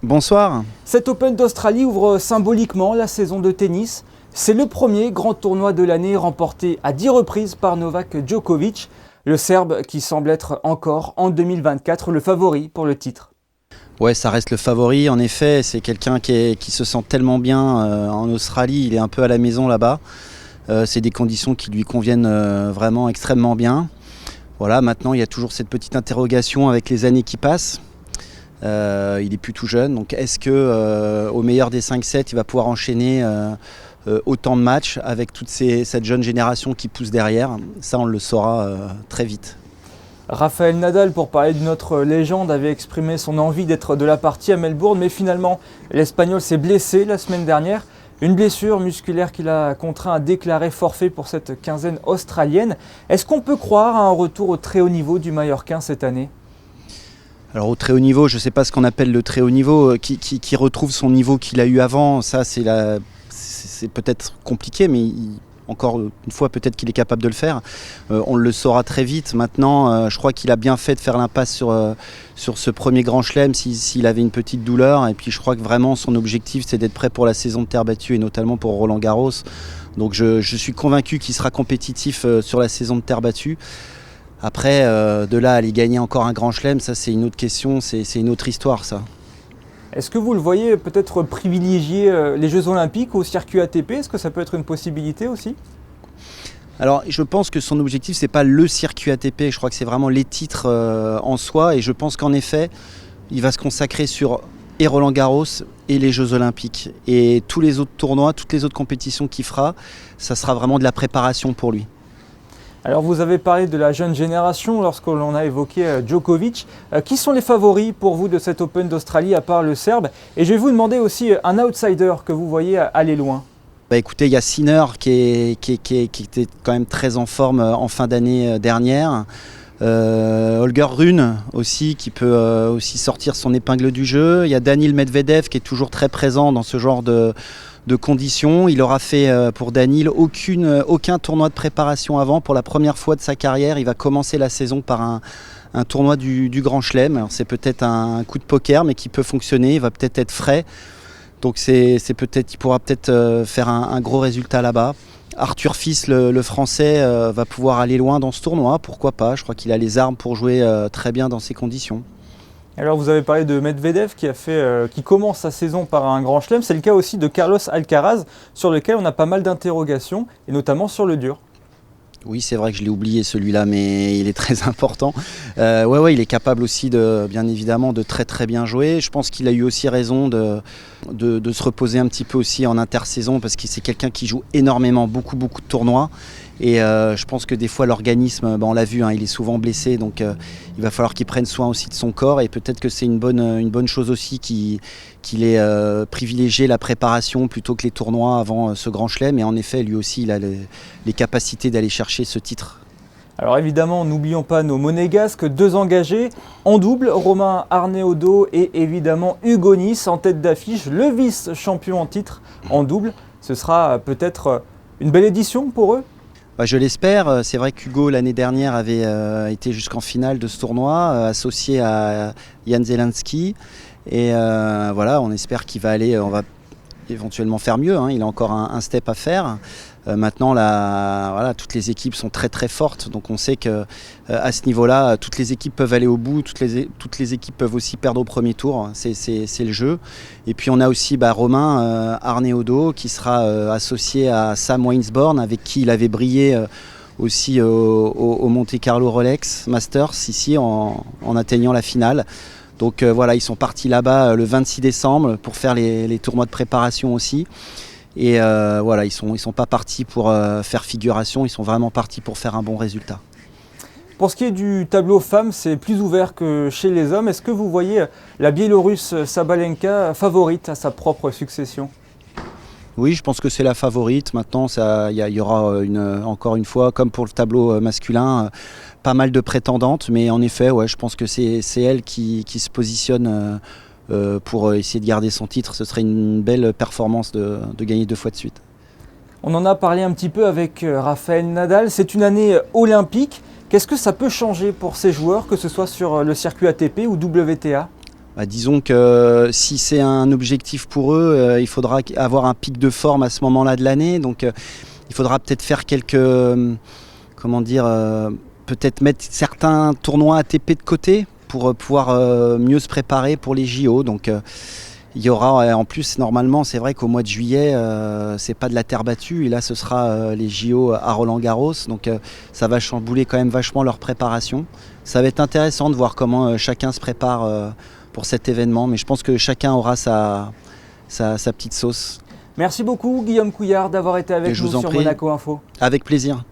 Bonsoir. Cet Open d'Australie ouvre symboliquement la saison de tennis. C'est le premier grand tournoi de l'année remporté à 10 reprises par Novak Djokovic, le Serbe qui semble être encore en 2024 le favori pour le titre. Ouais, ça reste le favori. En effet, c'est quelqu'un qui se sent tellement bien en Australie. Il est un peu à la maison là-bas. C'est des conditions qui lui conviennent vraiment extrêmement bien. Voilà, maintenant il y a toujours cette petite interrogation avec les années qui passent. Il est plus tout jeune, donc est-ce que au meilleur des 5-7 il va pouvoir enchaîner autant de matchs avec toute cette jeune génération qui pousse derrière? Ça on le saura très vite. Rafael Nadal, pour parler d'une autre légende, avait exprimé son envie d'être de la partie à Melbourne, mais finalement l'Espagnol s'est blessé la semaine dernière. Une blessure musculaire qui l'a contraint à déclarer forfait pour cette quinzaine australienne. Est-ce qu'on peut croire à un retour au très haut niveau du Mallorquin cette année ? Alors au très haut niveau, je ne sais pas ce qu'on appelle le très haut niveau, qui retrouve son niveau qu'il a eu avant, ça c'est peut-être compliqué, mais encore une fois peut-être qu'il est capable de le faire. On le saura très vite. Maintenant, je crois qu'il a bien fait de faire l'impasse sur ce premier grand chelem s'il avait une petite douleur. Et puis je crois que vraiment son objectif c'est d'être prêt pour la saison de terre battue et notamment pour Roland Garros. Donc je suis convaincu qu'il sera compétitif sur la saison de terre battue. Après, de là à aller gagner encore un grand chelem, ça c'est une autre question, c'est une autre histoire ça. Est-ce que vous le voyez peut-être privilégier les Jeux Olympiques au circuit ATP? Est-ce que ça peut être une possibilité aussi? Alors je pense que son objectif c'est pas le circuit ATP, je crois que c'est vraiment les titres en soi, et je pense qu'en effet il va se consacrer sur et Roland Garros et les Jeux Olympiques. Et tous les autres tournois, toutes les autres compétitions qu'il fera, ça sera vraiment de la préparation pour lui. Alors vous avez parlé de la jeune génération lorsque l'on a évoqué Djokovic. Qui sont les favoris pour vous de cet Open d'Australie à part le Serbe? Et je vais vous demander aussi un outsider que vous voyez aller loin. Écoutez, il y a Sinner qui était quand même très en forme en fin d'année dernière. Holger Rune aussi qui peut aussi sortir son épingle du jeu. Il y a Daniil Medvedev qui est toujours très présent dans ce genre de conditions. Il aura fait pour Daniil aucun tournoi de préparation avant. Pour la première fois de sa carrière, il va commencer la saison par un tournoi du Grand Chelem. Alors, c'est peut-être un coup de poker mais qui peut fonctionner, il va peut-être être frais. Donc il pourra peut-être faire un gros résultat là-bas. Arthur Fils, le français, va pouvoir aller loin dans ce tournoi, pourquoi pas. Je crois qu'il a les armes pour jouer très bien dans ces conditions. Alors vous avez parlé de Medvedev qui commence sa saison par un grand chelem. C'est le cas aussi de Carlos Alcaraz, sur lequel on a pas mal d'interrogations, et notamment sur le dur. Oui, c'est vrai que je l'ai oublié celui-là, mais il est très important. Ouais, il est capable aussi bien évidemment de très très bien jouer. Je pense qu'il a eu aussi raison de se reposer un petit peu aussi en intersaison, parce que c'est quelqu'un qui joue énormément, beaucoup de tournois. Et je pense que des fois l'organisme, on l'a vu, il est souvent blessé, donc il va falloir qu'il prenne soin aussi de son corps, et peut-être que c'est une bonne chose aussi qu'il ait privilégié la préparation plutôt que les tournois avant ce grand chelem. Et en effet, lui aussi, il a les capacités d'aller chercher ce titre. Alors évidemment, n'oublions pas nos monégasques, deux engagés en double, Romain Arnaud et évidemment Hugo Nys en tête d'affiche, le vice-champion en titre en double. Ce sera peut-être une belle édition pour eux. Je l'espère. C'est vrai qu'Hugo l'année dernière avait été jusqu'en finale de ce tournoi, associé à Jan Zelinski. Et voilà, on espère qu'il va aller, on va éventuellement faire mieux. Il a encore un step à faire. Maintenant, toutes les équipes sont très très fortes, donc on sait que à ce niveau-là, toutes les équipes peuvent aller au bout, toutes les équipes peuvent aussi perdre au premier tour. C'est le jeu. Et puis on a aussi Romain Arnaud qui sera associé à Sam Wainsborn, avec qui il avait brillé aussi au Monte Carlo Rolex Masters ici en atteignant la finale. Donc voilà, ils sont partis là-bas le 26 décembre pour faire les tournois de préparation aussi. Et voilà, ils sont pas partis pour faire figuration, ils sont vraiment partis pour faire un bon résultat. Pour ce qui est du tableau femmes, c'est plus ouvert que chez les hommes. Est-ce que vous voyez la Biélorusse Sabalenka favorite à sa propre succession? Oui, je pense que c'est la favorite. Maintenant, il y aura encore une fois, comme pour le tableau masculin, pas mal de prétendantes. Mais en effet, ouais, je pense que c'est elle qui se positionne pour essayer de garder son titre. Ce serait une belle performance de gagner 2 fois de suite. On en a parlé un petit peu avec Rafael Nadal. C'est une année olympique. Qu'est-ce que ça peut changer pour ces joueurs, que ce soit sur le circuit ATP ou WTA? disons que si c'est un objectif pour eux, il faudra avoir un pic de forme à ce moment-là de l'année. Donc il faudra peut-être faire peut-être mettre certains tournois ATP de côté pour pouvoir mieux se préparer pour les JO. Donc il y aura en plus, normalement, c'est vrai qu'au mois de juillet, c'est pas de la terre battue. Et là, ce sera les JO à Roland-Garros. Donc ça va chambouler quand même vachement leur préparation. Ça va être intéressant de voir comment chacun se prépare pour cet événement. Mais je pense que chacun aura sa petite sauce. Merci beaucoup Guillaume Couillard d'avoir été avec nous sur Monaco Info. Avec plaisir.